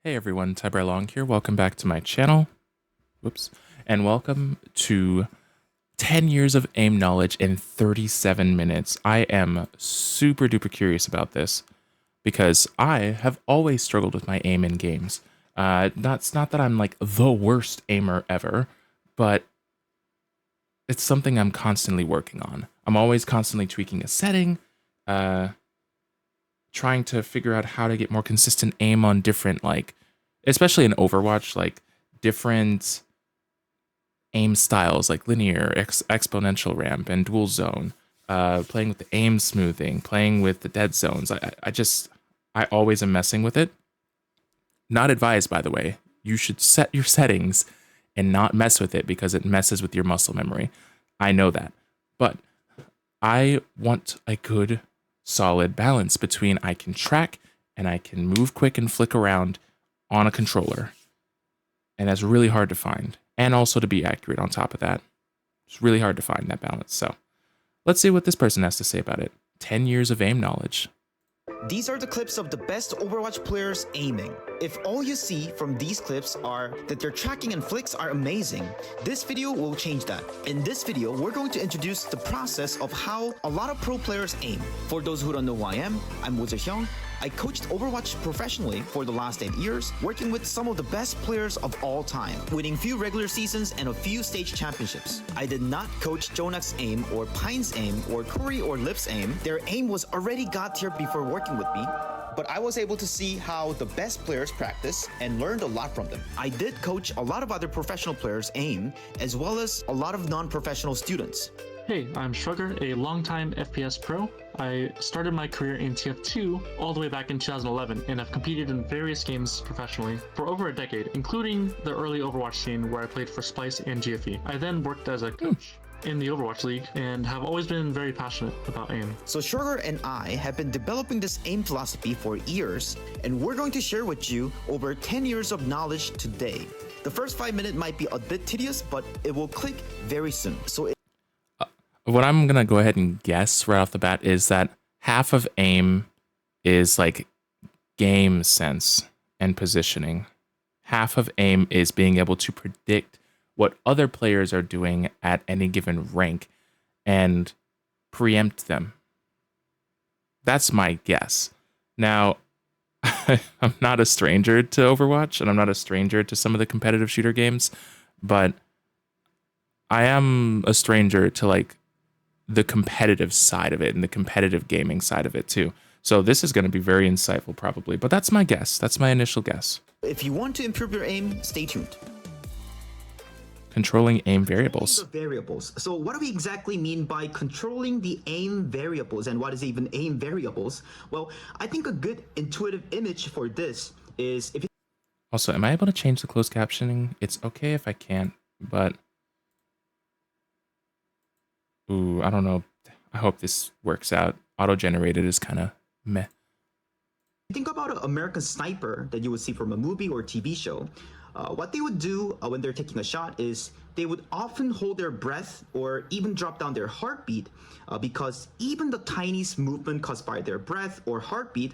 Hey everyone, TyBri here. Welcome back to my channel. Whoops. And welcome to 10 years of aim knowledge in 37 minutes. I am super duper curious about this because I have always struggled with my aim in games. It's not that I'm like the worst aimer ever, but it's something I'm constantly working on. I'm always constantly tweaking a setting, trying to figure out how to get more consistent aim on different, like, especially in Overwatch, like different aim styles, like linear, exponential ramp, and dual zone. Playing with the aim smoothing, playing with the dead zones. I always am messing with it. Not advised, by the way. You should set your settings and not mess with it because it messes with your muscle memory. I know that. But I want a good, solid balance between I can track and I can move quick and flick around on a controller. And that's really hard to find. And also to be accurate on top of that. It's really hard to find that balance. So let's see what this person has to say about it. 10 years of aim knowledge. These are the clips of the best Overwatch players aiming. If all you see from these clips are that their tracking and flicks are amazing, this video will change that. In this video, we're going to introduce the process of how a lot of pro players aim. For those who don't know who I'm Woo Hyung. I coached Overwatch professionally for the last 8 years, working with some of the best players of all time, winning few regular seasons and a few stage championships. I did not coach Jonak's aim or Pine's aim or Curry or Lip's aim. Their aim was already got here before working with me, but I was able to see how the best players practice and learned a lot from them. I did coach a lot of other professional players aim, as well as a lot of non-professional students. Hey, I'm Shrugger, a longtime FPS pro. I started my career in TF2 all the way back in 2011 and have competed in various games professionally for over a decade, including the early Overwatch scene where I played for Splice and GFE. I then worked as a coach in the Overwatch League and have always been very passionate about aim. So Sugar and I have been developing this aim philosophy for years, and we're going to share with you over 10 years of knowledge today. The first 5 minutes might be a bit tedious, but it will click very soon. What I'm going to go ahead and guess right off the bat is that half of aim is like game sense and positioning. Half of aim is being able to predict what other players are doing at any given rank and preempt them. That's my guess. Now, I'm not a stranger to Overwatch, and I'm not a stranger to some of the competitive shooter games, but I am a stranger to like the competitive side of it and the competitive gaming side of it too. So this is going to be very insightful probably, but that's my guess. That's my initial guess. If you want to improve your aim, stay tuned. Controlling aim variables. Variables. So what do we exactly mean by controlling the aim variables, and what is even aim variables? Well, I think a good intuitive image for this is if Also, am I able to change the closed captioning? It's okay if I can't, but ooh, I don't know. I hope this works out. Auto-generated is kind of meh. Think about an American sniper that you would see from a movie or TV show. What they would do when they're taking a shot is they would often hold their breath or even drop down their heartbeat because even the tiniest movement caused by their breath or heartbeat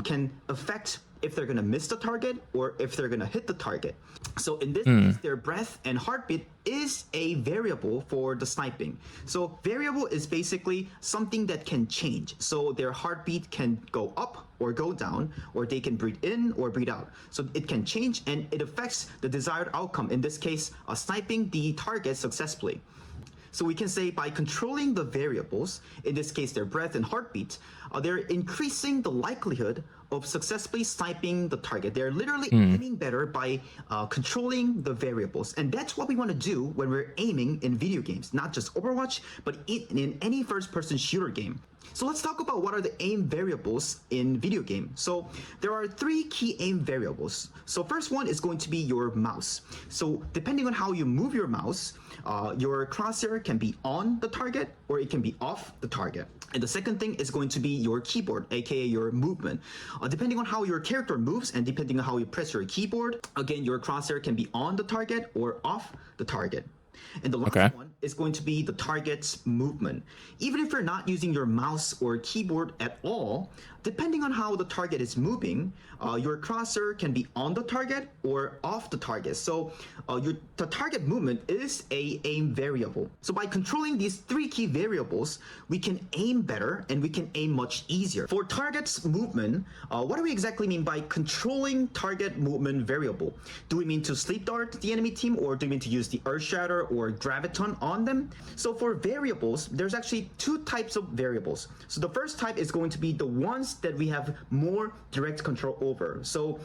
can affect if they're going to miss the target or if they're going to hit the target. So in this case, their breath and heartbeat is a variable for the sniping. So variable is basically something that can change. So their heartbeat can go up or go down, or they can breathe in or breathe out. So it can change and it affects the desired outcome. In this case, sniping the target successfully. So we can say by controlling the variables, in this case their breath and heartbeat, they're increasing the likelihood of successfully sniping the target. They're literally aiming better by controlling the variables. And that's what we want to do when we're aiming in video games, not just Overwatch, but in any first-person shooter game. So let's talk about what are the aim variables in video game. So there are 3 key aim variables. So first one is going to be your mouse. So depending on how you move your mouse, your crosshair can be on the target or it can be off the target. And the second thing is going to be your keyboard, aka your movement. Depending on how your character moves and depending on how you press your keyboard, again, your crosshair can be on the target or off the target. And the last one is going to be the target's movement. Even if you're not using your mouse or keyboard at all, depending on how the target is moving, your crosshair can be on the target or off the target. So the target movement is a aim variable. So by controlling these three key variables, we can aim better and we can aim much easier. For target's movement, what do we exactly mean by controlling target movement variable? Do we mean to sleep dart the enemy team, or do we mean to use the Earth Shatter or Graviton on them? So for variables, there's actually two types of variables. So the first type is going to be the ones that we have more direct control over. So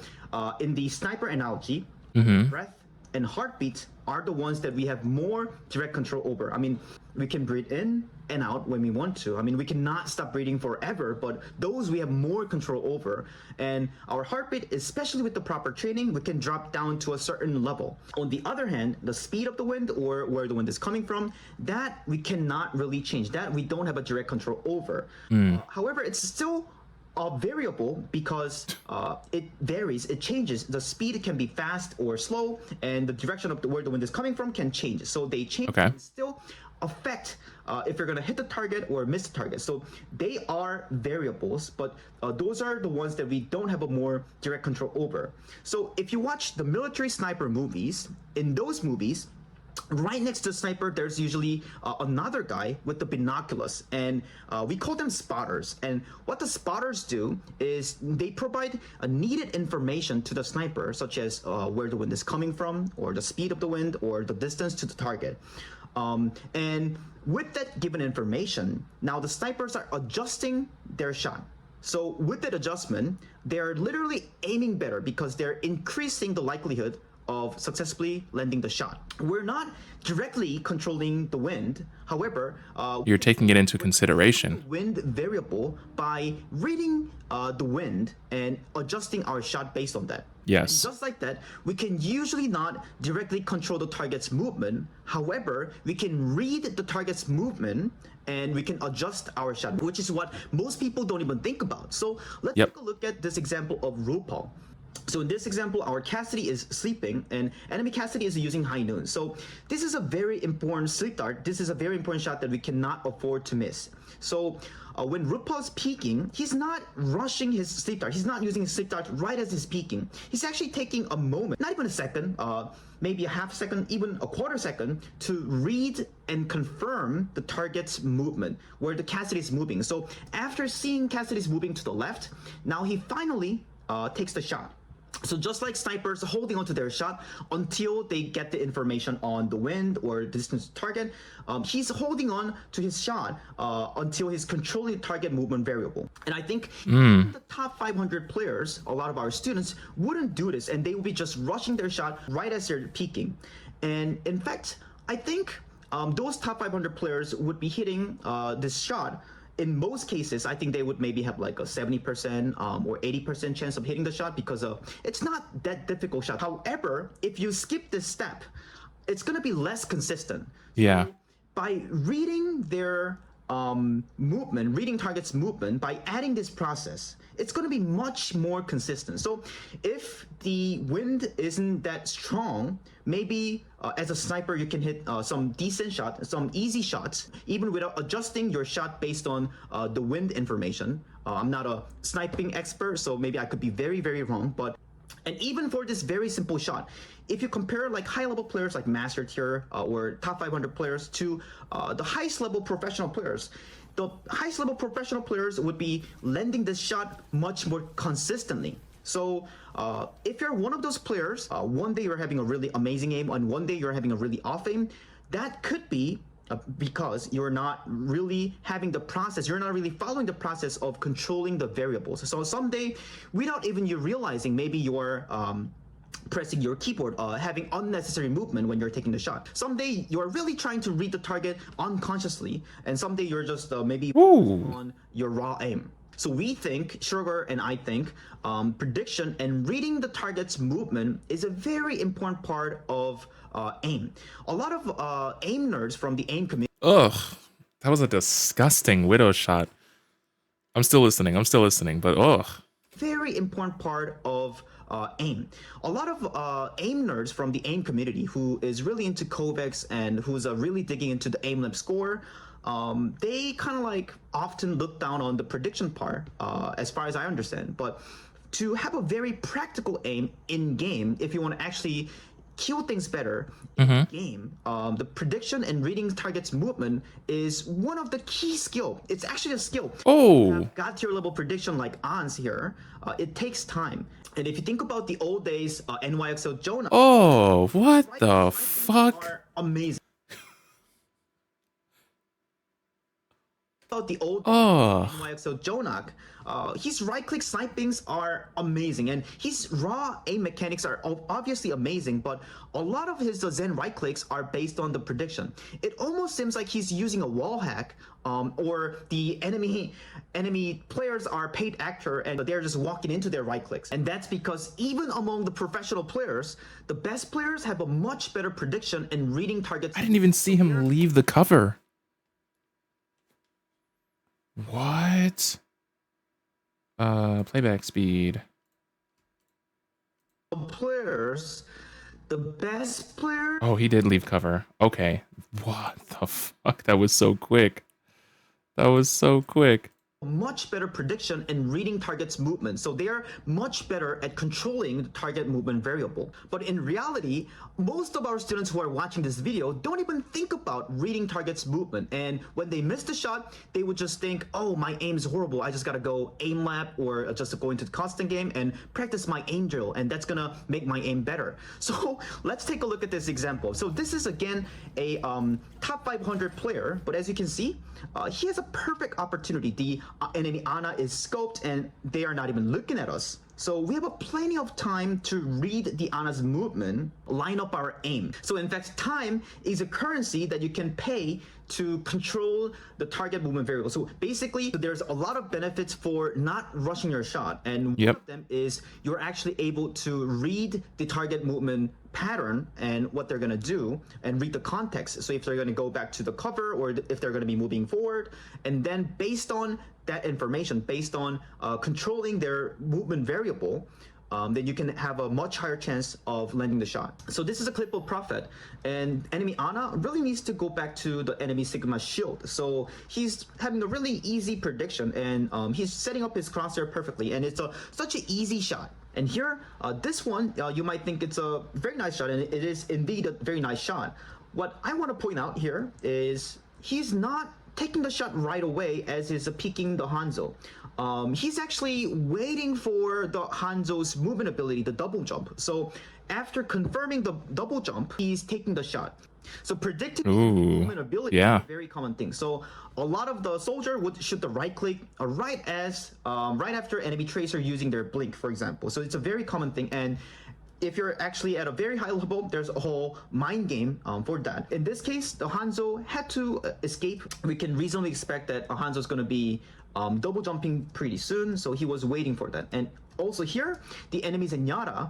in the sniper analogy, breath and heartbeat are the ones that we have more direct control over. I mean, we can breathe in and out when we want to. I mean, we cannot stop breathing forever, but those we have more control over. And our heartbeat, especially with the proper training, we can drop down to a certain level. On the other hand, the speed of the wind or where the wind is coming from, that we cannot really change. That we don't have a direct control over. However, it's still a variable because it varies, it changes. The speed can be fast or slow, and the direction of where the wind is coming from can change. So they change and still affect if you're going to hit the target or miss the target. So they are variables, but those are the ones that we don't have a more direct control over. So if you watch the military sniper movies, in those movies, right next to the sniper, there's usually another guy with the binoculars, and we call them spotters. And what the spotters do is they provide a needed information to the sniper, such as where the wind is coming from, or the speed of the wind, or the distance to the target. And with that given information, now the snipers are adjusting their shot. So with that adjustment, they're literally aiming better because they're increasing the likelihood of successfully landing the shot. We're not directly controlling the wind. However, you're taking it into consideration. Wind variable by reading the wind and adjusting our shot based on that. Yes. And just like that, we can usually not directly control the target's movement. However, we can read the target's movement and we can adjust our shot, which is what most people don't even think about. So let's take a look at this example of RuPaul. So in this example, our Cassidy is sleeping and enemy Cassidy is using high noon. So this is a very important sleep dart. This is a very important shot that we cannot afford to miss. So when RuPaul's peeking, he's not rushing his sleep dart. He's not using his sleep dart right as he's peeking. He's actually taking a moment, not even a second, maybe a half second, even a quarter second, to read and confirm the target's movement, where the Cassidy is moving. So after seeing Cassidy's moving to the left, now he finally takes the shot. So just like snipers holding onto their shot until they get the information on the wind or distance to target, he's holding on to his shot until he's controlling the target movement variable. And I think even the top 500 players, a lot of our students, wouldn't do this, and they would be just rushing their shot right as they're peaking. And in fact, I think those top 500 players would be hitting this shot. In most cases, I think they would maybe have like a 70% or 80% chance of hitting the shot because it's not that difficult shot. However, if you skip this step, it's going to be less consistent. Yeah. So by reading their movement, reading target's movement, by adding this process, it's going to be much more consistent. So if the wind isn't that strong, maybe as a sniper, you can hit some decent shots, some easy shots, even without adjusting your shot based on the wind information. I'm not a sniping expert, so maybe I could be very, very wrong. And even for this very simple shot, if you compare like high-level players like Master Tier or top 500 players to the highest level professional players, the highest level professional players would be landing this shot much more consistently. So if you're one of those players, one day you're having a really amazing aim and one day you're having a really off aim, that could be because you're not really having the process, you're not really following the process of controlling the variables. So someday, without even you realizing, maybe you're pressing your keyboard, having unnecessary movement when you're taking the shot. Someday you're really trying to read the target unconsciously, and someday you're just maybe on your raw aim. So we think, Sugar and I think, prediction and reading the target's movement is a very important part of aim. A lot of aim nerds from the aim community. Ugh, that was a disgusting widow shot. I'm still listening, but ugh. Very important part of aim. A lot of aim nerds from the aim community who is really into Kovacs and who's really digging into the aim lab score, they kind of like often look down on the prediction part, as far as I understand. But to have a very practical aim in game, if you want to actually kill things better in game, the prediction and reading target's movement is one of the key skill. It's actually a skill. Oh, God tier level prediction like Ans here, it takes time. And if you think about the old days, NYXL Jonah, oh, what the fuck? are amazing. About the old Oh, NYXL Jonak, his right-click snipings are amazing, and his raw aim mechanics are obviously amazing, but a lot of his Zen right-clicks are based on the prediction. It almost seems like he's using a wall hack, or the enemy players are paid actor and they're just walking into their right-clicks. And that's because even among the professional players, the best players have a much better prediction and reading targets. I didn't even see him leave the cover. What? Playback speed. Players, the best players. Oh, he did leave cover. Okay. What the fuck? That was so quick. That was so quick. Much better prediction and reading target's movement, so they are much better at controlling the target movement variable. But in reality, most of our students who are watching this video don't even think about reading target's movement, and when they miss the shot, they would just think, oh, my aim is horrible, I just gotta go aim lab or just go into the constant game and practice my aim drill, and that's gonna make my aim better. So let's take a look at this example. So this is again a top 500 player, but as you can see, he has a perfect opportunity. The enemy Ana is scoped and they are not even looking at us. So we have a plenty of time to read the Ana's movement, line up our aim. So in fact, time is a currency that you can pay to control the target movement variable. So basically, there's a lot of benefits for not rushing your shot. And one of them is you're actually able to read the target movement pattern and what they're going to do and read the context. So if they're going to go back to the cover or if they're going to be moving forward, and then based on that information, based on controlling their movement variable, then you can have a much higher chance of landing the shot. So this is a clip of Prophet, and enemy Ana really needs to go back to the enemy Sigma shield. So he's having a really easy prediction, and he's setting up his crosshair perfectly, and it's such an easy shot. And here, this one, you might think it's a very nice shot, and it is indeed a very nice shot. What I want to point out here is he's not taking the shot right away as he's peeking the Hanzo. He's actually waiting for the Hanzo's movement ability, the double jump. So after confirming the double jump, he's taking the shot. So predicting movement ability is a very common thing. So a lot of the soldier would shoot the right click right after enemy tracer using their blink, for example. So it's a very common thing. And if you're actually at a very high level, there's a whole mind game for that. In this case, the Hanzo had to escape. We can reasonably expect that Hanzo is going to be double jumping pretty soon, so he was waiting for that. And also here, the enemy Zenyatta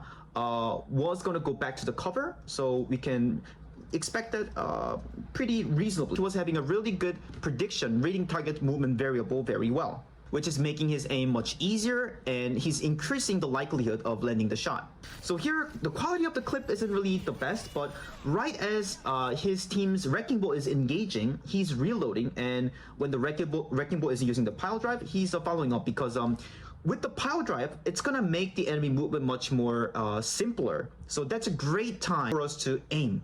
was going to go back to the cover, so we can expect that pretty reasonably. He was having a really good prediction, reading target movement variable very well, which is making his aim much easier, and he's increasing the likelihood of landing the shot. So here, the quality of the clip isn't really the best, but right as his team's Wrecking Ball is engaging, he's reloading, and when the Wrecking Ball isn't using the pile drive, he's following up, because with the pile drive, it's gonna make the enemy movement much more simpler. So that's a great time for us to aim.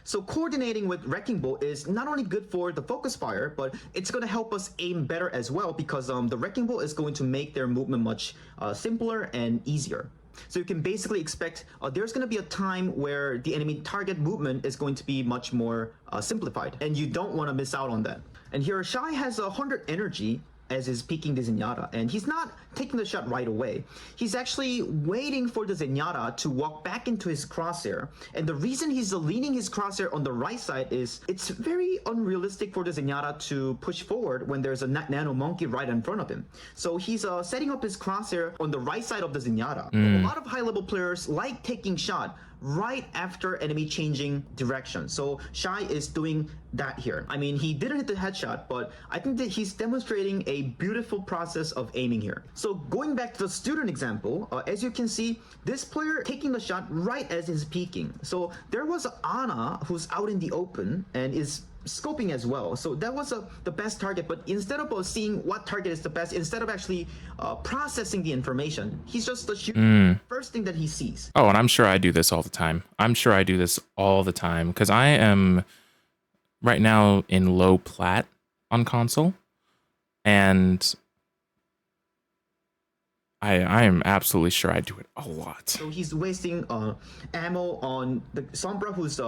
So coordinating with Wrecking Ball is not only good for the focus fire, but it's going to help us aim better as well, because the Wrecking Ball is going to make their movement much simpler and easier. So you can basically expect there's going to be a time where the enemy target movement is going to be much more simplified, and you don't want to miss out on that. And here Shai has 100 energy as is peeking the Zenyatta, and he's not taking the shot right away. He's actually waiting for the Zenyatta to walk back into his crosshair, and the reason he's leaning his crosshair on the right side is it's very unrealistic for the Zenyatta to push forward when there's a nano monkey right in front of him. So he's setting up his crosshair on the right side of the Zenyatta. A lot of high level players like taking shot right after enemy changing direction. So Shai is doing that here. I mean, he didn't hit the headshot, but I think that he's demonstrating a beautiful process of aiming here. So going back to the student example, as you can see, this player taking the shot right as he's peeking. So there was Ana who's out in the open and is scoping as well. So that was the best target, but instead of seeing what target is the best, instead of actually processing the information, he's just the first thing that he sees. Oh, and I'm sure I do this all the time. I'm sure I do this all the time because I am right now in low plat on console, and I am absolutely sure I do it a lot. So he's wasting ammo on the Sombra, who's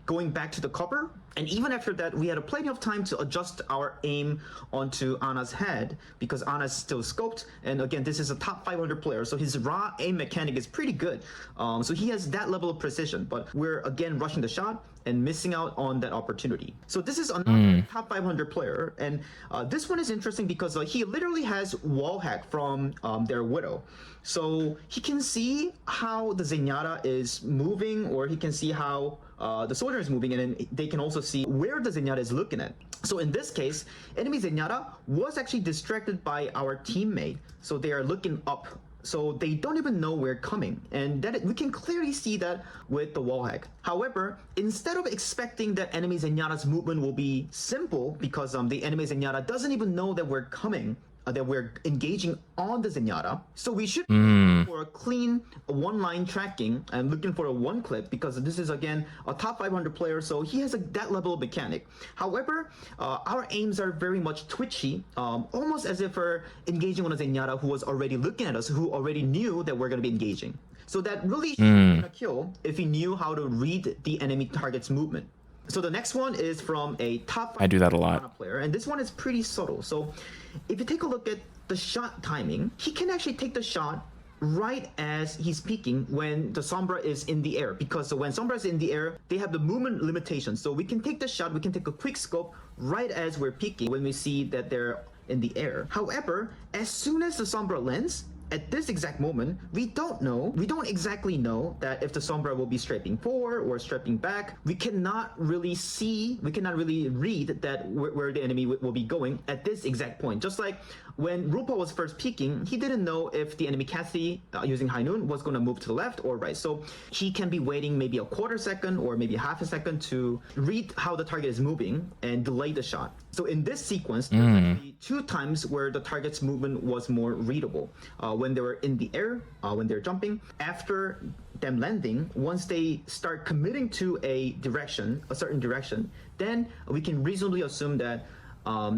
going back to the cover. And even after that, we had plenty of time to adjust our aim onto Ana's head because Ana's still scoped. And again, this is a top 500 player, so his raw aim mechanic is pretty good. So he has that level of precision, but we're again rushing the shot and missing out on that opportunity. So this is another top 500 player, and this one is interesting because he literally has wall hack from their Widow. So he can see how the Zenyatta is moving, or he can see how the soldier is moving, and then they can also see where the Zenyatta is looking at. So in this case, enemy Zenyatta was actually distracted by our teammate, so they are looking up. So they don't even know we're coming, and that we can clearly see that with the wall hack. However, instead of expecting that enemy Zenyatta's movement will be simple because the enemy Zenyatta doesn't even know that we're coming, that we're engaging on the Zenyatta. So we should look for a clean one-line tracking and looking for a one clip because this is again a top 500 player, so he has that level of mechanic. However, our aims are very much twitchy, almost as if we're engaging on a Zenyatta who was already looking at us, who already knew that we're going to be engaging. So that really should have been a kill if he knew how to read the enemy target's movement. So the next one is from a top I do that a lot. player, and this one is pretty subtle. So if you take a look at the shot timing, he can actually take the shot right as he's peeking when the Sombra is in the air, because when Sombra is in the air, they have the movement limitations. So we can take the shot, we can take a quick scope right as we're peeking when we see that they're in the air. However, as soon as the Sombra lands, at this exact moment, we don't exactly know that if the Sombra will be strafing forward or strafing back. We cannot really read that where the enemy will be going at this exact point. Just like when Rupa was first peeking, he didn't know if the enemy Kathy using High Noon was going to move to the left or right. So he can be waiting maybe a quarter second or maybe half a second to read how the target is moving and delay the shot. So in this sequence, there's actually 2 times where the target's movement was more readable. When they were in the air, when they're jumping, after them landing, once they start committing to a certain direction, then we can reasonably assume that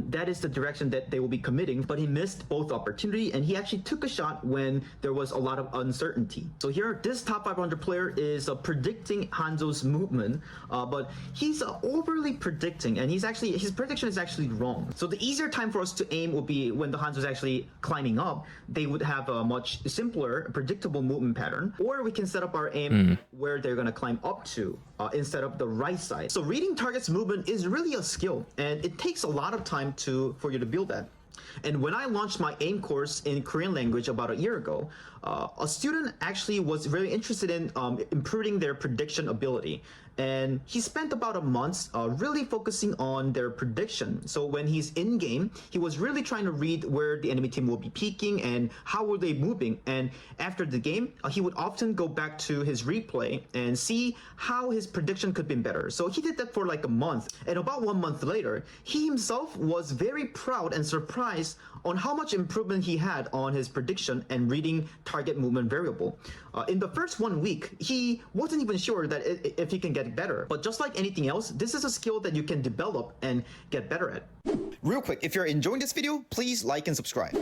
that is the direction that they will be committing. But he missed both opportunity, and he actually took a shot when there was a lot of uncertainty. So here, this top 500 player is predicting Hanzo's movement, but he's overly predicting, and his prediction is actually wrong. So the easier time for us to aim would be when the Hanzo is actually climbing up. They would have a much simpler, predictable movement pattern, or we can set up our aim where they're going to climb up to instead of the right side. So reading target's movement is really a skill, and it takes a lot of time for you to build that. And when I launched my AIM course in Korean language about a year ago, a student actually was very interested in improving their prediction ability. And he spent about a month really focusing on their prediction. So when he's in game, he was really trying to read where the enemy team will be peeking and how were they moving. And after the game, he would often go back to his replay and see how his prediction could be better. So he did that for like a month. And about 1 month later, he himself was very proud and surprised on how much improvement he had on his prediction and reading target movement variable. In the first 1 week, he wasn't even sure that if he can get better. But just like anything else, this is a skill that you can develop and get better at. Real quick, if you're enjoying this video, please like and subscribe.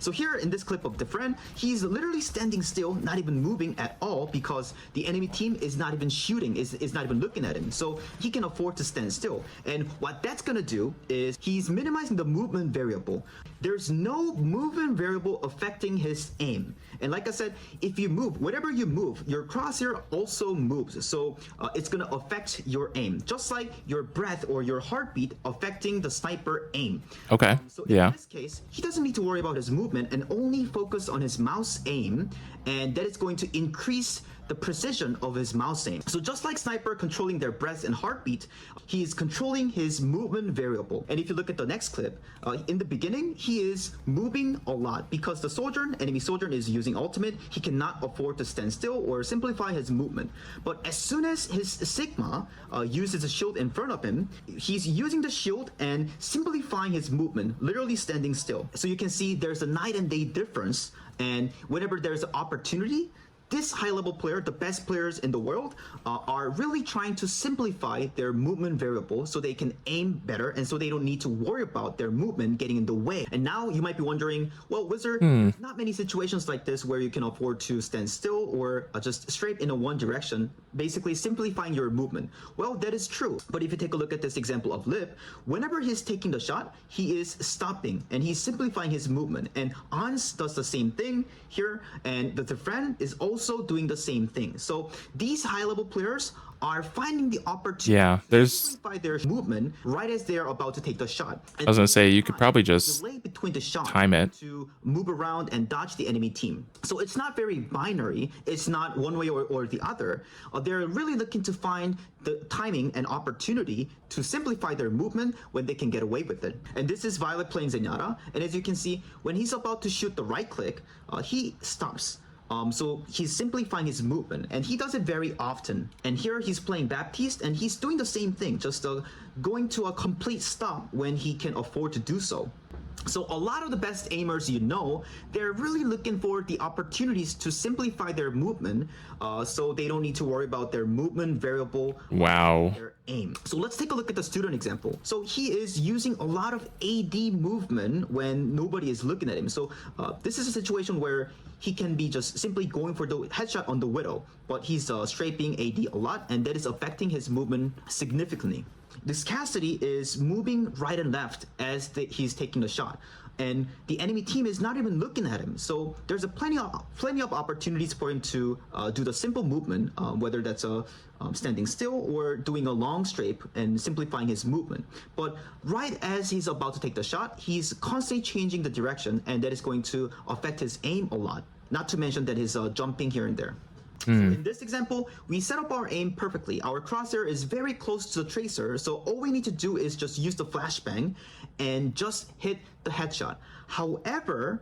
So here in this clip of Defren, he's literally standing still, not even moving at all, because the enemy team is not even shooting, is not even looking at him. So he can afford to stand still. And what that's gonna do is he's minimizing the movement variable. There's no movement variable affecting his aim. And like I said, if you move, whatever you move, your crosshair also moves. So it's gonna affect your aim, just like your breath or your heartbeat affecting the sniper aim. Okay. So in this case, he doesn't need to worry about his movement and only focus on his mouse aim and that is going to increase the precision of his mouse aim. So just like Sniper controlling their breath and heartbeat, he is controlling his movement variable. And if you look at the next clip, in the beginning, he is moving a lot because the enemy soldier is using ultimate. He cannot afford to stand still or simplify his movement. But as soon as his Sigma uses a shield in front of him, he's using the shield and simplifying his movement, literally standing still. So you can see there's a night and day difference. And whenever there's an opportunity, this high-level player, the best players in the world, are really trying to simplify their movement variable so they can aim better and so they don't need to worry about their movement getting in the way. And now you might be wondering, well, Wizard, there's not many situations like this where you can afford to stand still or just straight in a one direction, basically simplifying your movement. Well, that is true. But if you take a look at this example of Lip, whenever he's taking the shot, he is stopping and he's simplifying his movement. And Ans does the same thing here, and the friend is also doing the same thing. So these high-level players are finding the opportunity to simplify their movement right as they're about to take the shot. And I was gonna say you could probably just delay between the shot time it to move around and dodge the enemy team. So it's not very binary. It's not one way or the other. They're really looking to find the timing and opportunity to simplify their movement when they can get away with it. And this is Violet playing Zenyatta. And as you can see, when he's about to shoot the right click, he stops. So he's simplifying his movement, and he does it very often. And here he's playing Baptiste, and he's doing the same thing, just going to a complete stop when he can afford to do so. So a lot of the best aimers they're really looking for the opportunities to simplify their movement so they don't need to worry about their movement variable. Wow. Their aim. So let's take a look at the student example. So he is using a lot of AD movement when nobody is looking at him. So this is a situation where he can be just simply going for the headshot on the Widow, but he's strafing AD a lot, and that is affecting his movement significantly. This Cassidy is moving right and left as he's taking the shot, and the enemy team is not even looking at him. So there's plenty of opportunities for him to do the simple movement, whether that's standing still or doing a long strafe and simplifying his movement. But right as he's about to take the shot, he's constantly changing the direction, and that is going to affect his aim a lot. Not to mention that he's jumping here and there. So in this example, we set up our aim perfectly. Our crosshair is very close to the tracer, so all we need to do is just use the flashbang and just hit the headshot. However,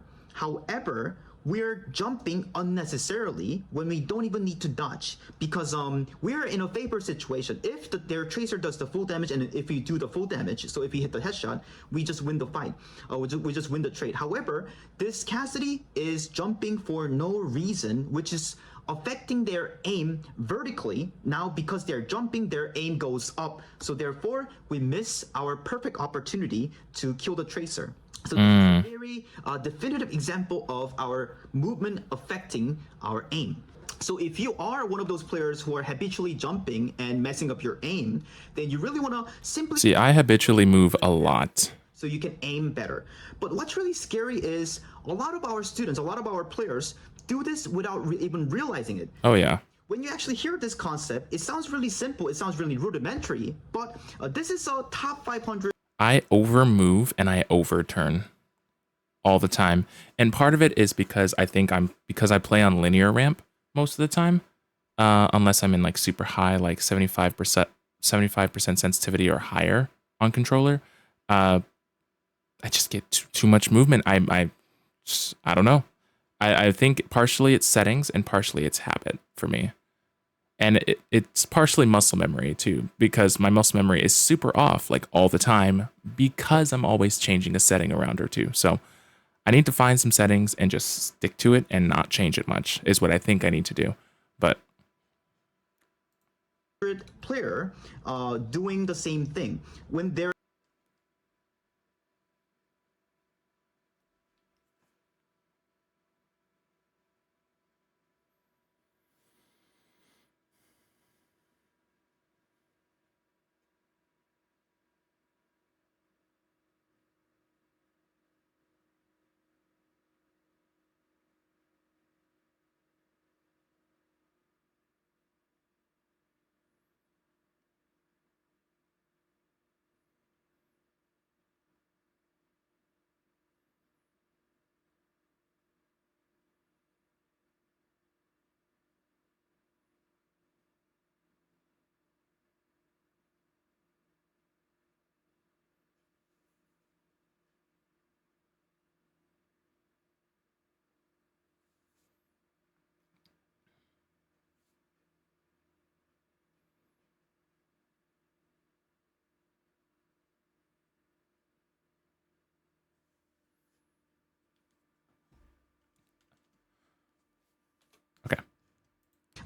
we're jumping unnecessarily when we don't even need to dodge, because we're in a favor situation. If their tracer does the full damage, and if we do the full damage, so if we hit the headshot, we just win the fight. We just win the trade. However, this Cassidy is jumping for no reason, which is affecting their aim vertically. Now, because they're jumping, their aim goes up. So therefore, we miss our perfect opportunity to kill the tracer. So this is a very definitive example of our movement affecting our aim. So if you are one of those players who are habitually jumping and messing up your aim, then you really want to simply... See, I habitually move a lot, so you can aim better. But what's really scary is a lot of our students, a lot of our players do this without even realizing it. Oh yeah. When you actually hear this concept, it sounds really simple, it sounds really rudimentary, but this is a top 500. I overmove and I overturn all the time. And part of it is because I play on linear ramp most of the time. Unless I'm in like super high, like 75% sensitivity or higher on controller. I just get too much movement. I don't know. I think partially it's settings and partially it's habit for me. And it's partially muscle memory too, because my muscle memory is super off like all the time because I'm always changing a setting around or two. So I need to find some settings and just stick to it and not change it much is what I think I need to do. But player doing the same thing when they're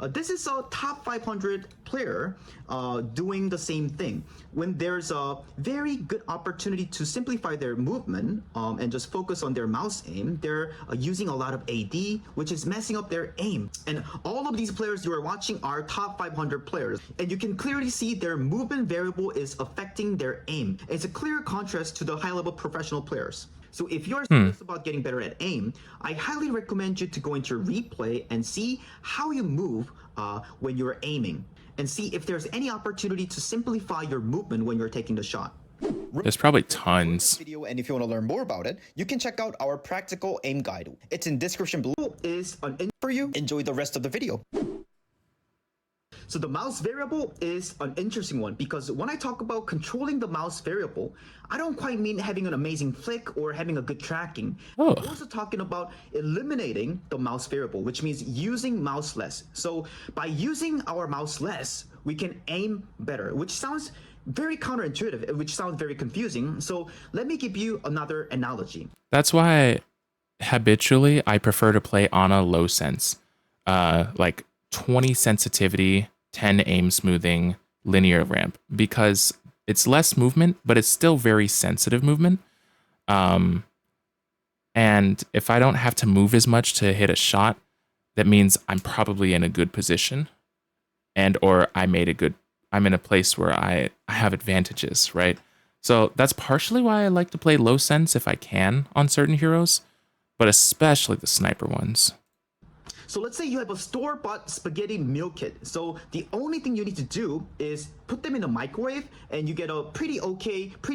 This is a top 500 player doing the same thing. When there's a very good opportunity to simplify their movement and just focus on their mouse aim, they're using a lot of AD, which is messing up their aim. And all of these players you are watching are top 500 players, and you can clearly see their movement variable is affecting their aim. It's a clear contrast to the high-level professional players. So if you're serious about getting better at aim, I highly recommend you to go into your replay and see how you move when you're aiming, and see if there's any opportunity to simplify your movement when you're taking the shot. There's probably tons. Video, and if you want to learn more about it, you can check out our practical aim guide. It's in description below. Is an For you, enjoy the rest of the video. So the mouse variable is an interesting one, because when I talk about controlling the mouse variable, I don't quite mean having an amazing flick or having a good tracking. Oh. I'm also talking about eliminating the mouse variable, which means using mouse less. So by using our mouse less, we can aim better, which sounds very counterintuitive, which sounds very confusing. So let me give you another analogy. That's why habitually I prefer to play Ana low sense, like 20 sensitivity, 10 aim smoothing, linear ramp, because it's less movement, but it's still very sensitive movement. And if I don't have to move as much to hit a shot, that means I'm probably in a good position, and or I'm in a place where I have advantages, right? So that's partially why I like to play low sense if I can on certain heroes, but especially the sniper ones. So let's say you have a store-bought spaghetti meal kit. So the only thing you need to do is put them in a microwave and you get a pretty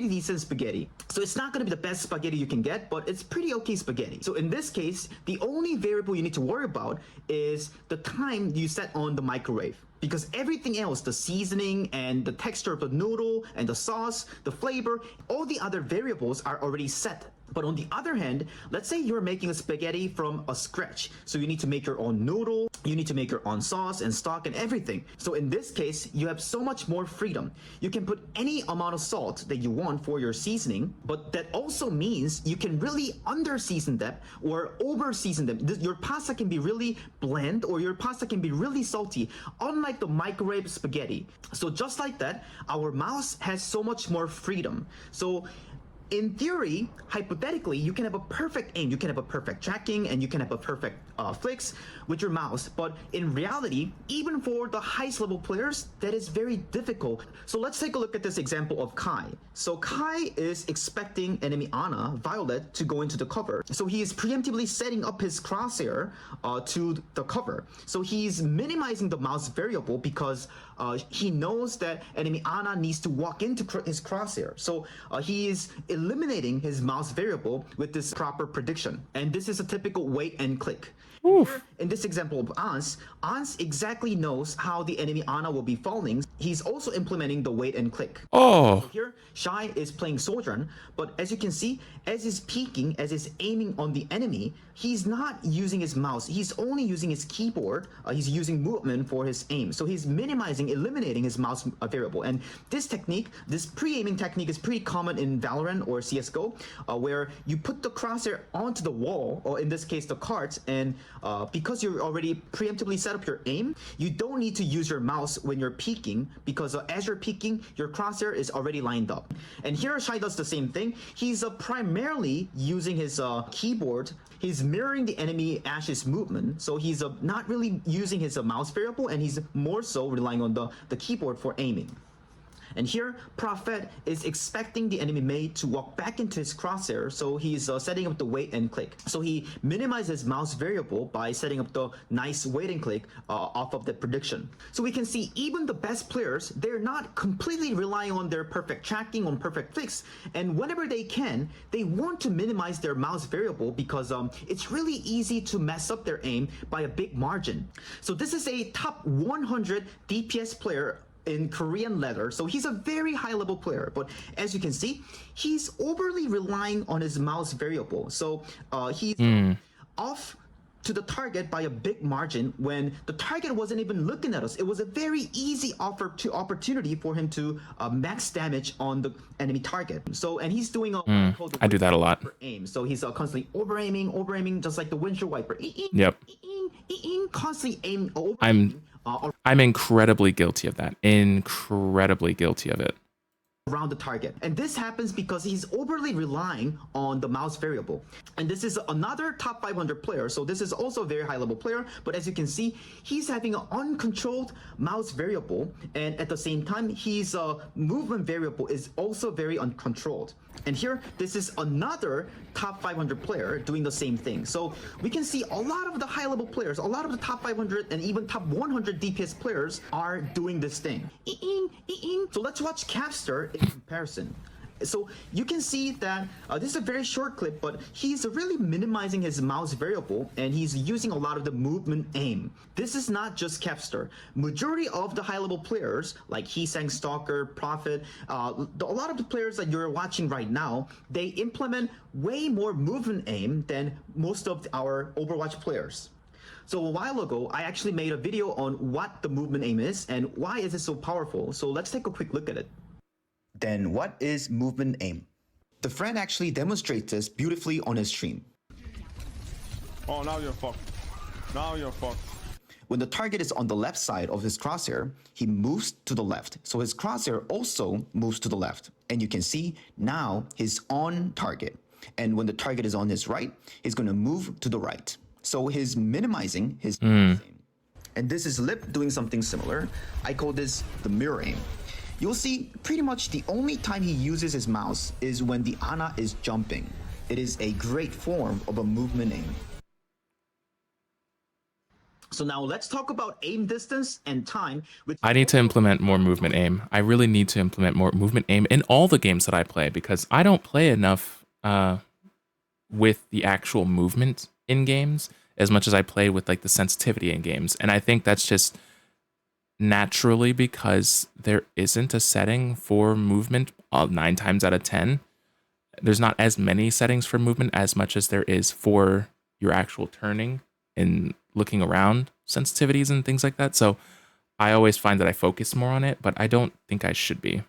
decent spaghetti. So it's not going to be the best spaghetti you can get, but it's pretty okay spaghetti. So in this case, the only variable you need to worry about is the time you set on the microwave. Because everything else, the seasoning and the texture of the noodle and the sauce, the flavor, all the other variables are already set. But on the other hand, let's say you're making a spaghetti from a scratch. So you need to make your own noodle, you need to make your own sauce and stock and everything. So in this case, you have so much more freedom. You can put any amount of salt that you want for your seasoning, but that also means you can really under-season them or over-season them. Your pasta can be really bland or your pasta can be really salty, unlike the microwave spaghetti. So just like that, our mouse has so much more freedom. So in theory, hypothetically, you can have a perfect aim, you can have a perfect tracking, and you can have a perfect flicks with your mouse. But in reality, even for the highest level players, that is very difficult. So let's take a look at this example of Kai. So Kai is expecting enemy Ana, Violet, to go into the cover. So he is preemptively setting up his crosshair to the cover. So he's minimizing the mouse variable because he knows that enemy Ana needs to walk into his crosshair. So he is eliminating his mouse variable with this proper prediction. And this is a typical wait and click. Here, in this example of Ans exactly knows how the enemy Ana will be falling. He's also implementing the wait and click. Oh. So here, Shai is playing Sojourn, but as you can see, as he's peeking, as he's aiming on the enemy, he's not using his mouse. He's only using his keyboard. He's using movement for his aim. So he's minimizing, eliminating his mouse variable. And this technique, this pre-aiming technique is pretty common in Valorant or CSGO, where you put the crosshair onto the wall, or in this case, the carts, and because you're already preemptively set up your aim, you don't need to use your mouse when you're peeking, because as you're peeking, your crosshair is already lined up. And here Shai does the same thing. He's primarily using his keyboard. He's mirroring the enemy Ash's movement, so he's not really using his mouse variable, and he's more so relying on the keyboard for aiming. And here, Prophet is expecting the enemy mate to walk back into his crosshair, so he's setting up the wait and click. So he minimizes mouse variable by setting up the nice wait and click off of the prediction. So we can see even the best players, they're not completely relying on their perfect tracking, on perfect flicks, and whenever they can, they want to minimize their mouse variable because it's really easy to mess up their aim by a big margin. So this is a top 100 DPS player in Korean leather, so he's a very high level player, but as you can see, he's overly relying on his mouse variable. So he's off to the target by a big margin when the target wasn't even looking at us. It was a very easy opportunity for him to max damage on the enemy target. So, and he's doing I do that a lot. Aim. So he's constantly over aiming, just like the windshield wiper. Yep. Constantly aim over. I'm incredibly guilty of that. Incredibly guilty of it. around the target. And this happens because he's overly relying on the mouse variable. And this is another top 500 player. So this is also a very high level player. But as you can see, he's having an uncontrolled mouse variable. And at the same time, his movement variable is also very uncontrolled. And here, this is another top 500 player doing the same thing. So we can see a lot of the high level players, a lot of the top 500 and even top 100 DPS players are doing this thing. So let's watch Capster in comparison. So you can see that this is a very short clip, but he's really minimizing his mouse variable and he's using a lot of the movement aim. This is not just Capster. Majority of the high-level players like Heesang, Stalker, Prophet, a lot of the players that you're watching right now, they implement way more movement aim than most of our Overwatch players. So a while ago, I actually made a video on what the movement aim is and why is it so powerful. So let's take a quick look at it. Then what is movement aim? The friend actually demonstrates this beautifully on his stream. Oh, now you're fucked. Now you're fucked. When the target is on the left side of his crosshair, he moves to the left. So his crosshair also moves to the left. And you can see now he's on target. And when the target is on his right, he's going to move to the right. So he's minimizing his aim. And this is Lip doing something similar. I call this the mirror aim. You'll see pretty much the only time he uses his mouse is when the Ana is jumping. It is a great form of a movement aim. So now let's talk about aim distance and time. I need to implement more movement aim. I really need to implement more movement aim in all the games that I play because I don't play enough with the actual movement in games as much as I play with like the sensitivity in games. And I think that's just naturally because there isn't a setting for movement 9 times out of 10. There's not as many settings for movement as much as there is for your actual turning and looking around sensitivities and things like that. So I always find that I focus more on it, but I don't think I should be.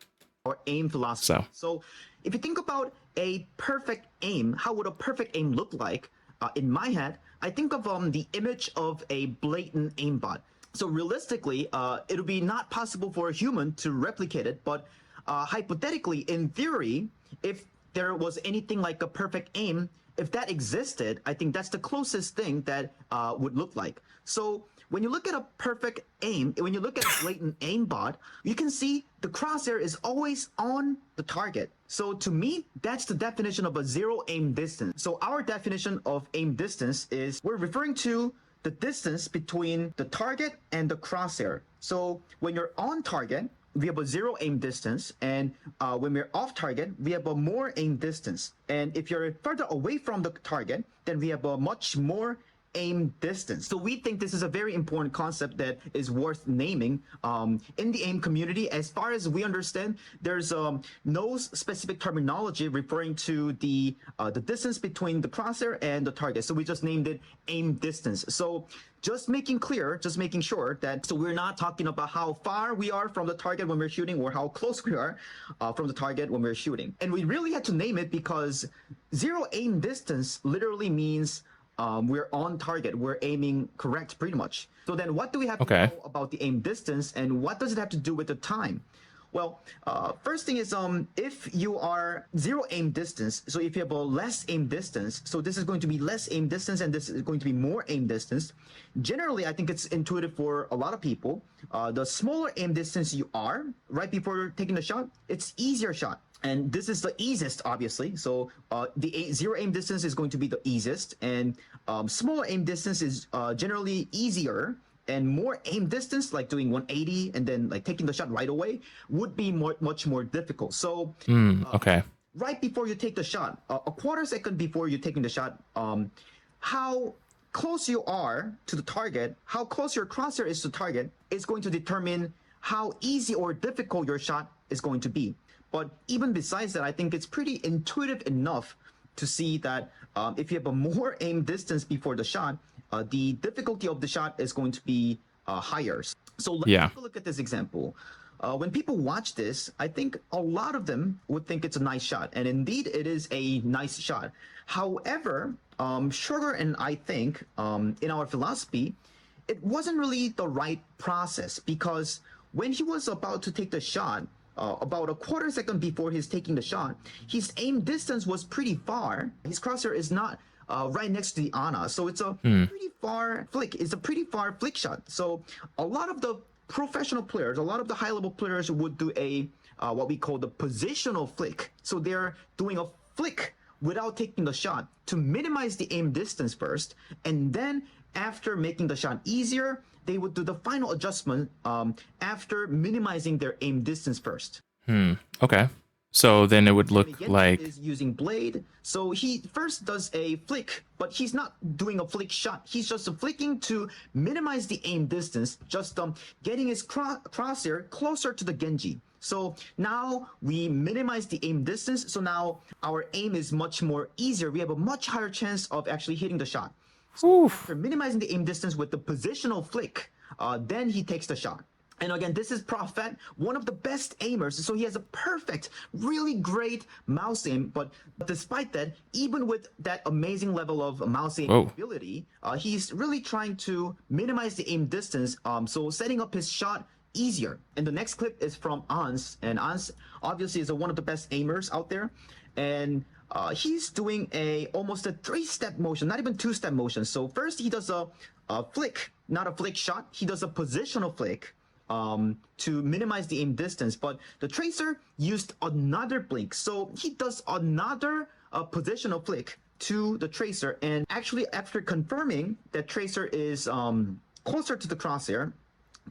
Or aim philosophy. So if you think about a perfect aim, how would a perfect aim look like? In my head, I think of the image of a blatant aimbot. So realistically, it'll be not possible for a human to replicate it, but hypothetically, in theory, if there was anything like a perfect aim, if that existed, I think that's the closest thing that would look like. So when you look at a perfect aim, when you look at a blatant aimbot, you can see the crosshair is always on the target. So to me, that's the definition of a zero aim distance. So our definition of aim distance is we're referring to the distance between the target and the crosshair. So when you're on target, we have a zero aim distance, and when we're off target, we have a more aim distance. And if you're further away from the target, then we have a much more aim distance. So we think this is a very important concept that is worth naming. In the aim community, as far as we understand, there's no specific terminology referring to the distance between the crosshair and the target. So we just named it aim distance. So just making sure that so we're not talking about how far we are from the target when we're shooting or how close we are from the target when we're shooting. And we really had to name it because zero aim distance literally means we're on target, we're aiming correct pretty much. So then what do we have to know about the aim distance and what does it have to do with the time? Well, first thing is if you are zero aim distance, so if you have a less aim distance, so this is going to be less aim distance and this is going to be more aim distance. Generally, I think it's intuitive for a lot of people. The smaller aim distance you are right before taking the shot, it's easier shot. And this is the easiest, obviously. So the zero aim distance is going to be the easiest, and smaller aim distance is generally easier, and more aim distance, like doing 180 and then like taking the shot right away, would be much more difficult. So right before you take the shot, a quarter second before you're taking the shot, how close you are to the target, how close your crosshair is to the target, is going to determine how easy or difficult your shot is going to be. But even besides that, I think it's pretty intuitive enough to see that if you have a more aim distance before the shot, the difficulty of the shot is going to be higher. So let's take a look at this example. When people watch this, I think a lot of them would think it's a nice shot. And indeed, it is a nice shot. However, Sugar and I think in our philosophy, it wasn't really the right process, because when he was about to take the shot, about a quarter second before he's taking the shot, his aim distance was pretty far. His crosshair is not right next to the Ana, so it's a pretty far flick. It's a pretty far flick shot. So a lot of the professional players, a lot of the high level players would do a what we call the positional flick. So they're doing a flick without taking the shot to minimize the aim distance first, and then after making the shot easier, they would do the final adjustment after minimizing their aim distance first. Okay. So then it would look Again, like is using blade. So he first does a flick, but he's not doing a flick shot. He's just flicking to minimize the aim distance, just getting his crosshair closer to the Genji. So now we minimize the aim distance. So now our aim is much more easier. We have a much higher chance of actually hitting the shot. So after minimizing the aim distance with the positional flick, then he takes the shot. And again, this is Prophet, one of the best aimers. So he has a perfect, really great mouse aim. But despite that, even with that amazing level of mouse aim ability, he's really trying to minimize the aim distance. So setting up his shot easier. And the next clip is from Ans. And Ans obviously is one of the best aimers out there. And he's doing almost a 3-step motion, not even 2-step motion. So first he does a flick, not a flick shot. He does a positional flick to minimize the aim distance, but the Tracer used another blink. So he does another positional flick to the Tracer, and actually after confirming that Tracer is closer to the crosshair,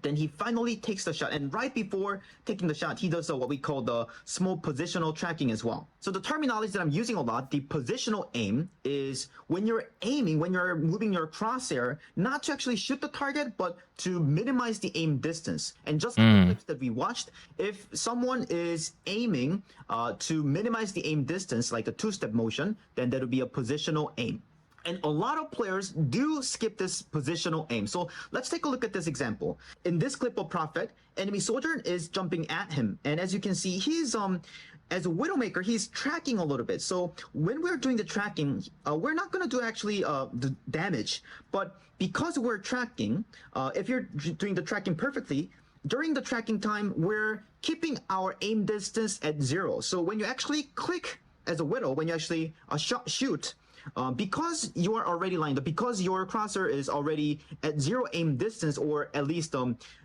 then he finally takes the shot. And right before taking the shot, he does what we call the small positional tracking as well. So the terminology that I'm using a lot, the positional aim, is when you're aiming, when you're moving your crosshair, not to actually shoot the target, but to minimize the aim distance. And just like the clips that we watched, if someone is aiming to minimize the aim distance, like a 2-step motion, then that would be a positional aim. And a lot of players do skip this positional aim. So let's take a look at this example. In this clip of Prophet, enemy soldier is jumping at him. And as you can see, he's as a Widowmaker, he's tracking a little bit. So when we're doing the tracking, we're not going to do actually the damage. But because we're tracking, if you're doing the tracking perfectly, during the tracking time, we're keeping our aim distance at 0. So when you actually click as a Widow, when you actually shoot, because you are already lined up, because your crosshair is already at 0 aim distance, or at least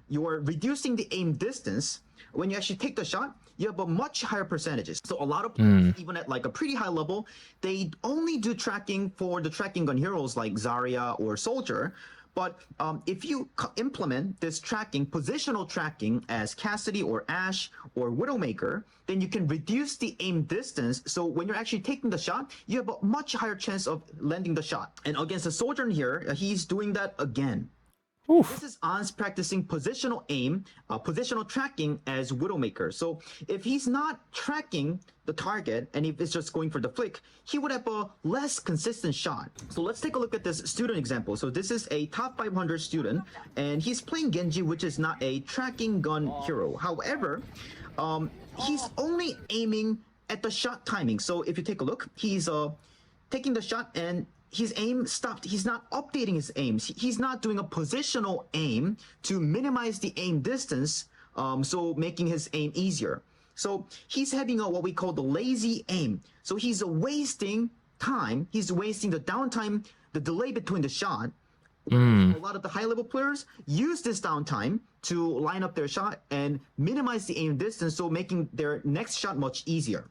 you are reducing the aim distance, when you actually take the shot, you have a much higher percentages. So a lot of players, even at like a pretty high level, they only do tracking for the tracking gun heroes like Zarya or Soldier. But if you implement this tracking, positional tracking, as Cassidy or Ashe or Widowmaker, then you can reduce the aim distance. So when you're actually taking the shot, you have a much higher chance of landing the shot. And against the Soldier here, he's doing that again. This is Ans practicing positional aim, positional tracking as Widowmaker. So if he's not tracking the target, and if it's just going for the flick, he would have a less consistent shot. So let's take a look at this student example. So this is a top 500 student, and he's playing Genji, which is not a tracking gun hero. However, he's only aiming at the shot timing. So if you take a look, he's taking the shot and his aim stopped. He's not updating his aims. He's not doing a positional aim to minimize the aim distance, so making his aim easier. So he's having what we call the lazy aim. So he's wasting time. He's wasting the downtime, the delay between the shot. A lot of the high-level players use this downtime to line up their shot and minimize the aim distance, so making their next shot much easier.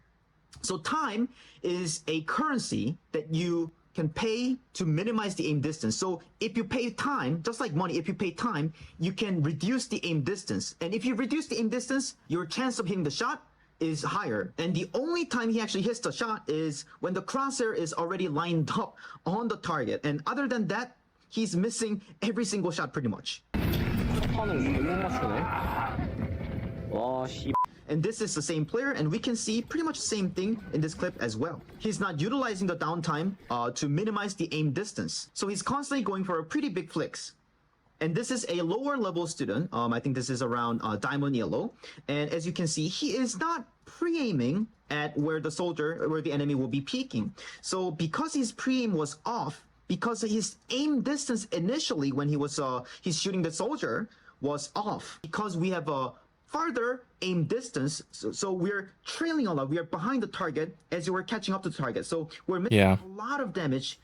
So time is a currency that you can pay to minimize the aim distance. So if you pay time, just like money, if you pay time, you can reduce the aim distance. And if you reduce the aim distance, your chance of hitting the shot is higher. And the only time he actually hits the shot is when the crosshair is already lined up on the target. And other than that, he's missing every single shot pretty much. And this is the same player, and we can see pretty much the same thing in this clip as well. He's not utilizing the downtime to minimize the aim distance. So he's constantly going for a pretty big flicks. And this is a lower level student. I think this is around Diamond Yellow. And as you can see, he is not pre-aiming at where the soldier, where the enemy will be peeking. So because his pre-aim was off, because his aim distance initially when he's shooting the soldier was off. Because we have a farther aim distance, so we're trailing a lot. We are behind the target as you were catching up to the target. So we're missing a lot of damage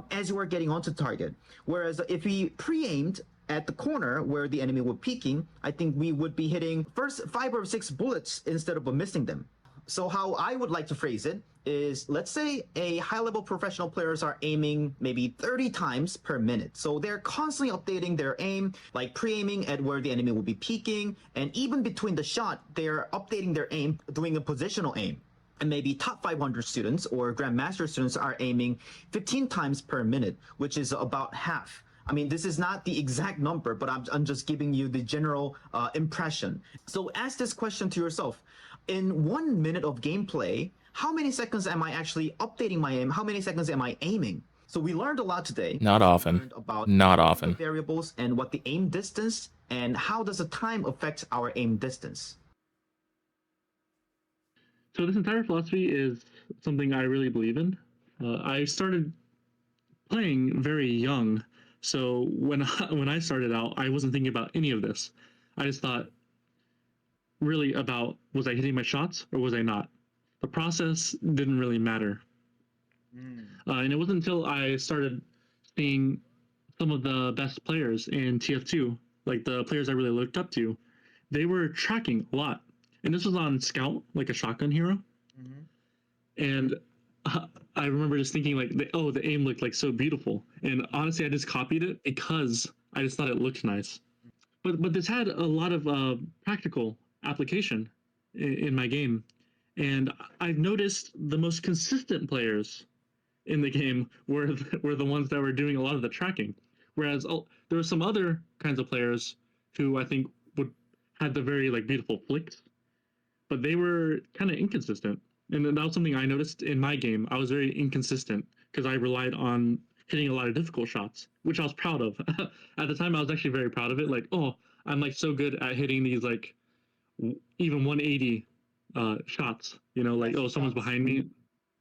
as you were getting onto the target. Whereas if we pre-aimed at the corner where the enemy were peeking, I think we would be hitting first 5 or 6 bullets instead of missing them. So how I would like to phrase it is, let's say a high-level professional players are aiming maybe 30 times per minute. So they're constantly updating their aim, like pre-aiming at where the enemy will be peeking, and even between the shot, they're updating their aim, doing a positional aim. And maybe top 500 students or grandmaster students are aiming 15 times per minute, which is about half. I mean, this is not the exact number, but I'm just giving you the general impression. So ask this question to yourself. In 1 minute of gameplay, how many seconds am I actually updating my aim? How many seconds am I aiming? So we learned a lot today. Not often. Not often. Variables and what the aim distance and how does the time affect our aim distance. So this entire philosophy is something I really believe in. I started playing very young, so when I started out, I wasn't thinking about any of this. I just thought really about, was I hitting my shots or was I not? The process didn't really matter. And it wasn't until I started seeing some of the best players in TF2, like the players I really looked up to, they were tracking a lot. And this was on Scout, like a shotgun hero. And I remember just thinking like, the aim looked like so beautiful. And honestly, I just copied it because I just thought it looked nice. But this had a lot of practical application in my game. And I've noticed the most consistent players in the game were the ones that were doing a lot of the tracking. Whereas there were some other kinds of players who I think had the very like beautiful flicks, but they were kind of inconsistent. And that was something I noticed in my game. I was very inconsistent because I relied on hitting a lot of difficult shots, which I was proud of. At the time, I was actually very proud of it. Like, oh, I'm like so good at hitting these like even 180 shots, you know, like, oh, someone's behind me.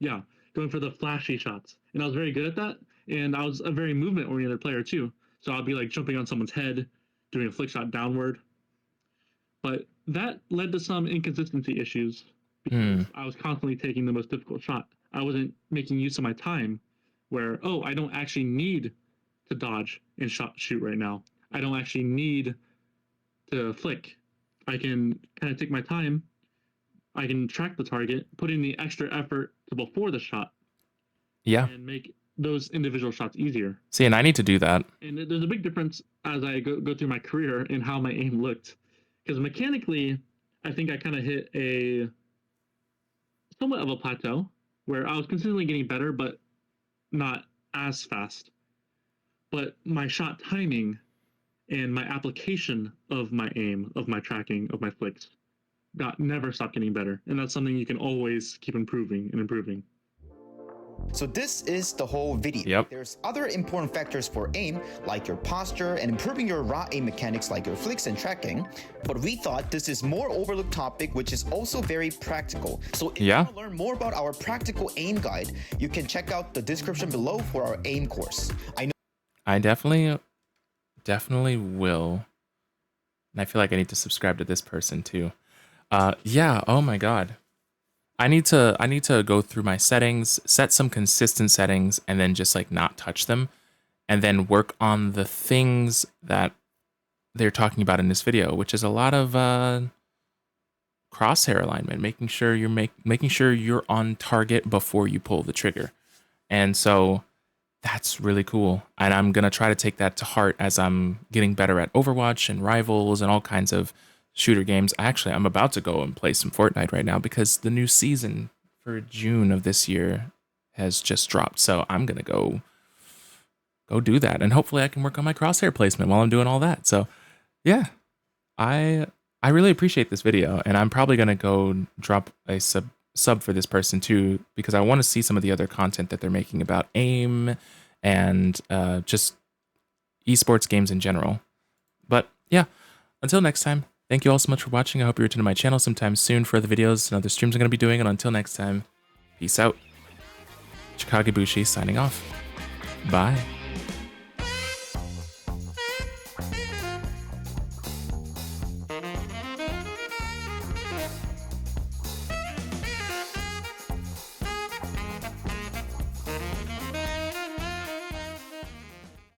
Yeah, going for the flashy shots. And I was very good at that. And I was a very movement oriented player too. So I'll be like jumping on someone's head, doing a flick shot downward. But that led to some inconsistency issues because I was constantly taking the most difficult shot. I wasn't making use of my time where, oh, I don't actually need to dodge and shoot right now. I don't actually need to flick. I can kind of take my time. I can track the target, put in the extra effort before the shot. Yeah. And make those individual shots easier. See, and I need to do that. And there's a big difference as I go through my career in how my aim looked. Because mechanically, I think I kind of hit a somewhat of a plateau where I was consistently getting better, but not as fast. But my shot timing and my application of my aim, of my tracking, of my flicks, never stopped getting better. And that's something you can always keep improving and improving. So this is the whole video. Yep. There's other important factors for aim, like your posture and improving your raw aim mechanics like your flicks and tracking. But we thought this is more overlooked topic, which is also very practical. So if you want to learn more about our practical aim guide, you can check out the description below for our aim course. I definitely will. And I feel like I need to subscribe to this person too. Yeah, oh my god. I need to go through my settings, set some consistent settings, and then just like not touch them, and then work on the things that they're talking about in this video, which is a lot of crosshair alignment, making sure you're on target before you pull the trigger. And so that's really cool. And I'm gonna try to take that to heart as I'm getting better at Overwatch and Rivals and all kinds of shooter games. Actually, I'm about to go and play some Fortnite right now because the new season for June of this year has just dropped. So I'm gonna go do that, and hopefully I can work on my crosshair placement while I'm doing all that. So yeah, I really appreciate this video, and I'm probably gonna go drop a sub for this person too, because I want to see some of the other content that they're making about aim and just esports games in general. But yeah, until next time, thank you all so much for watching. I hope you return to my channel sometime soon for the videos and other streams I'm going to be doing. And until next time, peace out. Chikagebushi signing off. Bye.